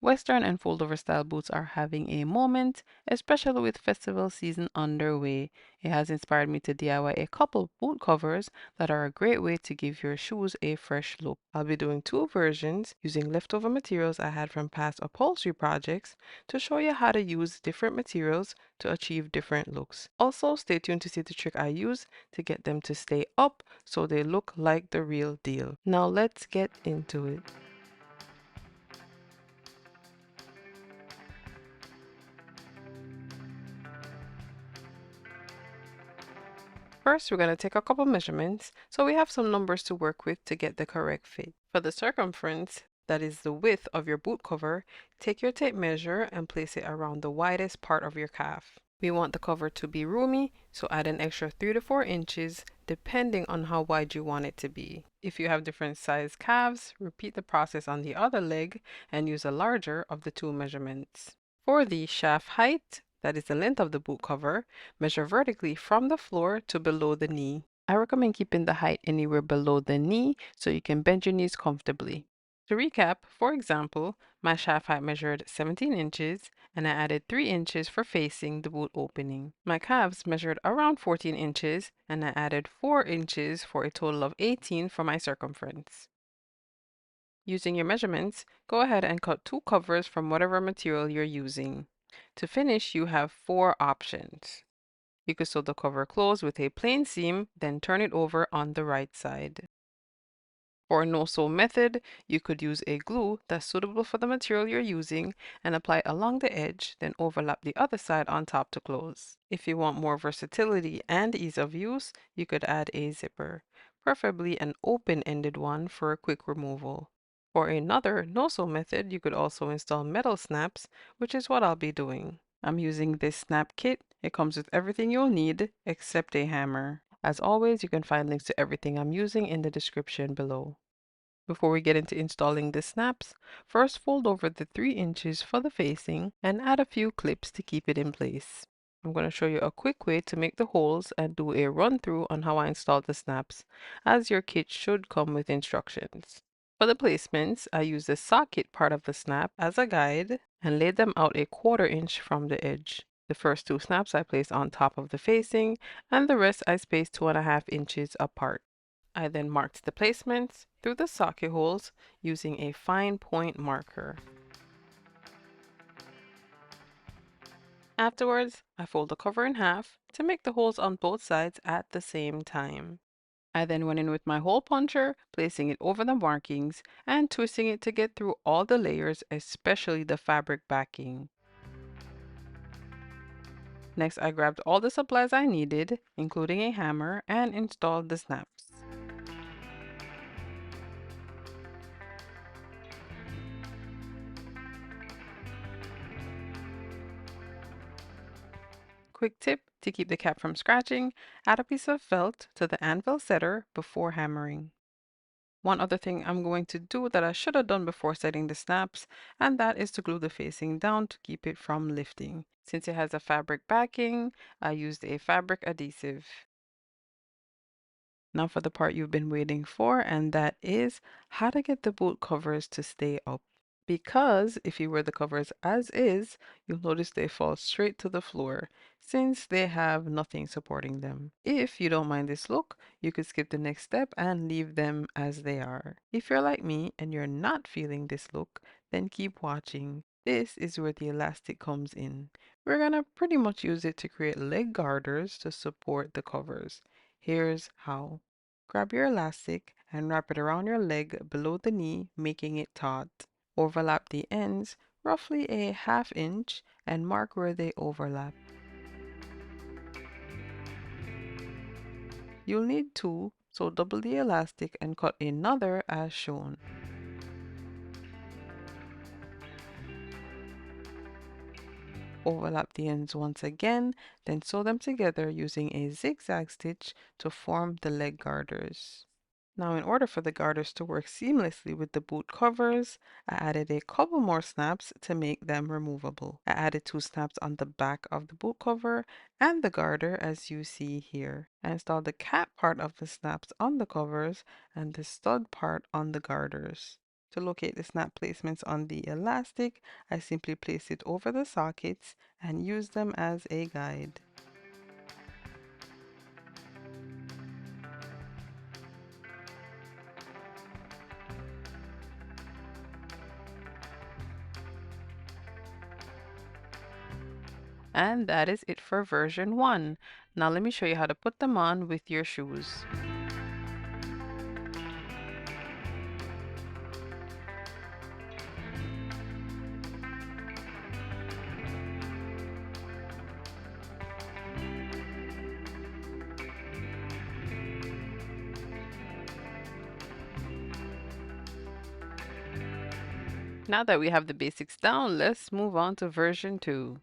Western and fold-over style boots are having a moment, especially with festival season underway. It has inspired me to DIY a couple boot covers that are a great way to give your shoes a fresh look. I'll be doing two versions using leftover materials I had from past upholstery projects to show you how to use different materials to achieve different looks. Also, stay tuned to see the trick I use to get them to stay up so they look like the real deal. Now let's get into it. First, we're going to take a couple measurements so we have some numbers to work with to get the correct fit. For the circumference, that is the width of your boot cover, take your tape measure and place it around the widest part of your calf. We want the cover to be roomy, so add an extra 3 to 4 inches depending on how wide you want it to be. If you have different size calves, repeat the process on the other leg and use a larger of the two measurements. For the shaft height, that is the length of the boot cover, measure vertically from the floor to below the knee. I recommend keeping the height anywhere below the knee so you can bend your knees comfortably. To recap, for example, my shaft height measured 17 inches and I added 3 inches for facing the boot opening. My calves measured around 14 inches and I added 4 inches for a total of 18 for my circumference. Using your measurements, go ahead and cut two covers from whatever material you're using. To finish, you have four options. You could sew the cover closed with a plain seam, then turn it over on the right side. For a no-sew method, you could use a glue that's suitable for the material you're using and apply it along the edge, then overlap the other side on top to close. If you want more versatility and ease of use, you could add a zipper, preferably an open-ended one for a quick removal. For another no-sew method, you could also install metal snaps, which is what I'll be doing. I'm using this snap kit. It comes with everything you'll need except a hammer. As always, you can find links to everything I'm using in the description below. Before we get into installing the snaps, first fold over the 3 inches for the facing and add a few clips to keep it in place. I'm going to show you a quick way to make the holes and do a run through on how I installed the snaps, as your kit should come with instructions. For the placements, I use the socket part of the snap as a guide and laid them out a 1/4 inch from the edge. The first two snaps I placed on top of the facing and the rest I spaced 2.5 inches apart. I then marked the placements through the socket holes using a fine point marker. Afterwards, I fold the cover in half to make the holes on both sides at the same time. I then went in with my hole puncher, placing it over the markings and twisting it to get through all the layers, especially the fabric backing. Next, I grabbed all the supplies I needed, including a hammer, and installed the snaps. Quick tip to keep the cap from scratching, add a piece of felt to the anvil setter before hammering. One other thing I'm going to do that I should have done before setting the snaps, and that is to glue the facing down to keep it from lifting. Since it has a fabric backing, I used a fabric adhesive. Now for the part you've been waiting for, and that is how to get the boot covers to stay up. Because if you wear the covers as is, you'll notice they fall straight to the floor since they have nothing supporting them. If you don't mind this look, you could skip the next step and leave them as they are. If you're like me and you're not feeling this look, then keep watching. This is where the elastic comes in. We're gonna pretty much use it to create leg garters to support the covers. Here's how. Grab your elastic and wrap it around your leg below the knee, making it taut. Overlap the ends roughly a 1/2 inch and mark where they overlap. You'll need two, so double the elastic and cut another as shown. Overlap the ends once again, then sew them together using a zigzag stitch to form the leg garters. Now, in order for the garters to work seamlessly with the boot covers, I added a couple more snaps to make them removable. I added two snaps on the back of the boot cover and the garter as you see here. I installed the cap part of the snaps on the covers and the stud part on the garters. To locate the snap placements on the elastic, I simply place it over the sockets and use them as a guide. And that is it for version 1. Now let me show you how to put them on with your shoes. Now that we have the basics down, let's move on to version 2.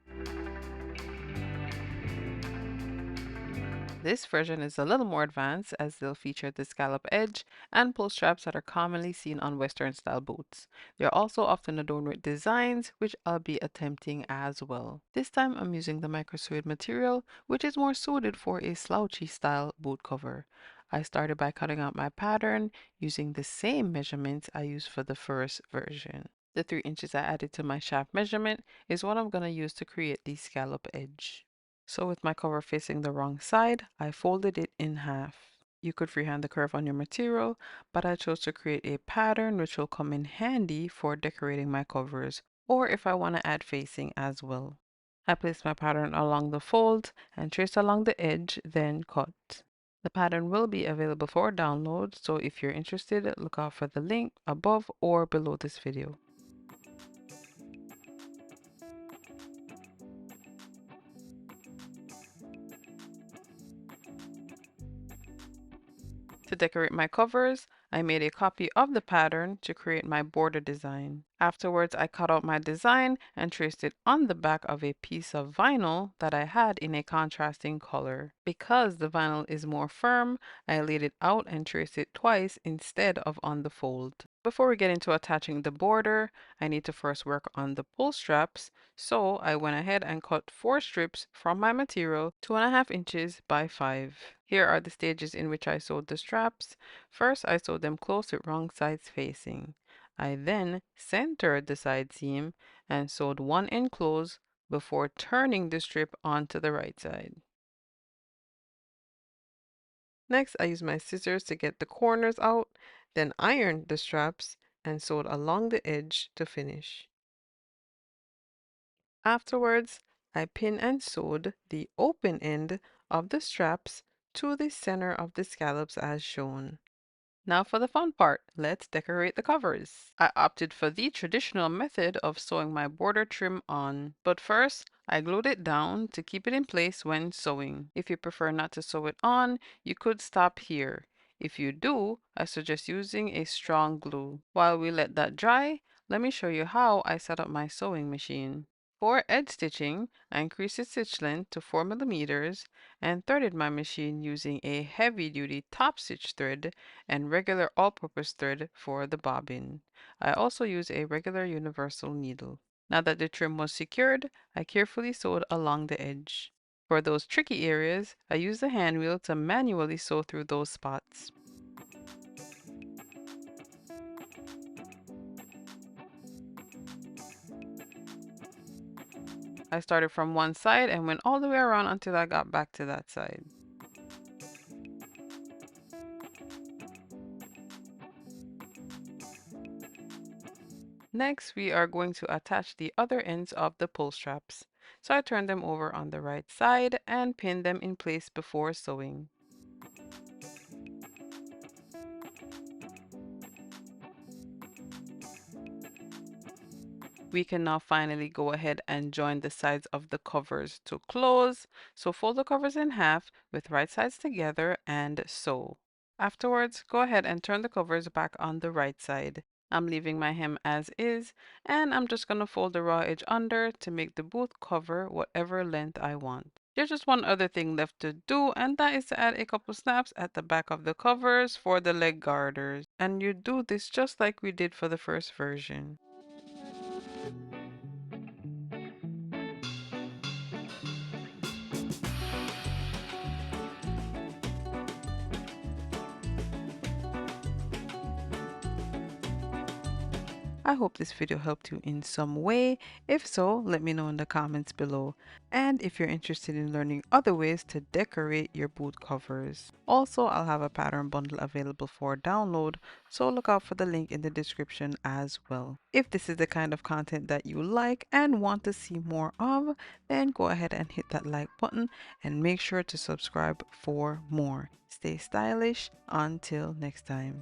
This version is a little more advanced as they'll feature the scallop edge and pull straps that are commonly seen on Western style boots. They're also often adorned with designs, which I'll be attempting as well. This time I'm using the micro suede material, which is more suited for a slouchy style boot cover. I started by cutting out my pattern using the same measurements I used for the first version. The 3 inches I added to my shaft measurement is what I'm going to use to create the scallop edge. So with my cover facing the wrong side, I folded it in half. You could freehand the curve on your material, but I chose to create a pattern which will come in handy for decorating my covers, or if I want to add facing as well. I placed my pattern along the fold and traced along the edge, then cut. The pattern will be available for download, so if you're interested, look out for the link above or below this video. To decorate my covers, I made a copy of the pattern to create my border design. Afterwards, I cut out my design and traced it on the back of a piece of vinyl that I had in a contrasting color. Because the vinyl is more firm, I laid it out and traced it twice instead of on the fold. Before we get into attaching the border, I need to first work on the pull straps, so I went ahead and cut 4 strips from my material 2.5 inches by 5. Here are the stages in which I sewed the straps. First, I sewed them close with wrong sides facing. I then centered the side seam and sewed one end close before turning the strip onto the right side. Next, I used my scissors to get the corners out, then ironed the straps and sewed along the edge to finish. Afterwards, I pinned and sewed the open end of the straps to the center of the scallops as shown. Now for the fun part, let's decorate the covers. I opted for the traditional method of sewing my border trim on, but first I glued it down to keep it in place when sewing. If you prefer not to sew it on, you could stop here. If you do, I suggest using a strong glue. While we let that dry, let me show you how I set up my sewing machine. For edge stitching, I increased the stitch length to 4 millimeters and threaded my machine using a heavy-duty top stitch thread and regular all-purpose thread for the bobbin. I also use a regular universal needle. Now that the trim was secured, I carefully sewed along the edge. For those tricky areas, I use the hand wheel to manually sew through those spots. I started from one side and went all the way around until I got back to that side. Next, we are going to attach the other ends of the pull straps. So I turn them over on the right side and pin them in place before sewing. We can now finally go ahead and join the sides of the covers to close. So fold the covers in half with right sides together and sew. Afterwards, go ahead and turn the covers back on the right side. I'm leaving my hem as is, and I'm just going to fold the raw edge under to make the boot cover whatever length I want. There's just one other thing left to do, and that is to add a couple snaps at the back of the covers for the leg garters. And you do this just like we did for the first version. I hope this video helped you in some way. If so, let me know in the comments below. And if you're interested in learning other ways to decorate your boot covers. Also, I'll have a pattern bundle available for download, so look out for the link in the description as well. If this is the kind of content that you like and want to see more of, then go ahead and hit that like button and make sure to subscribe for more. Stay stylish until next time.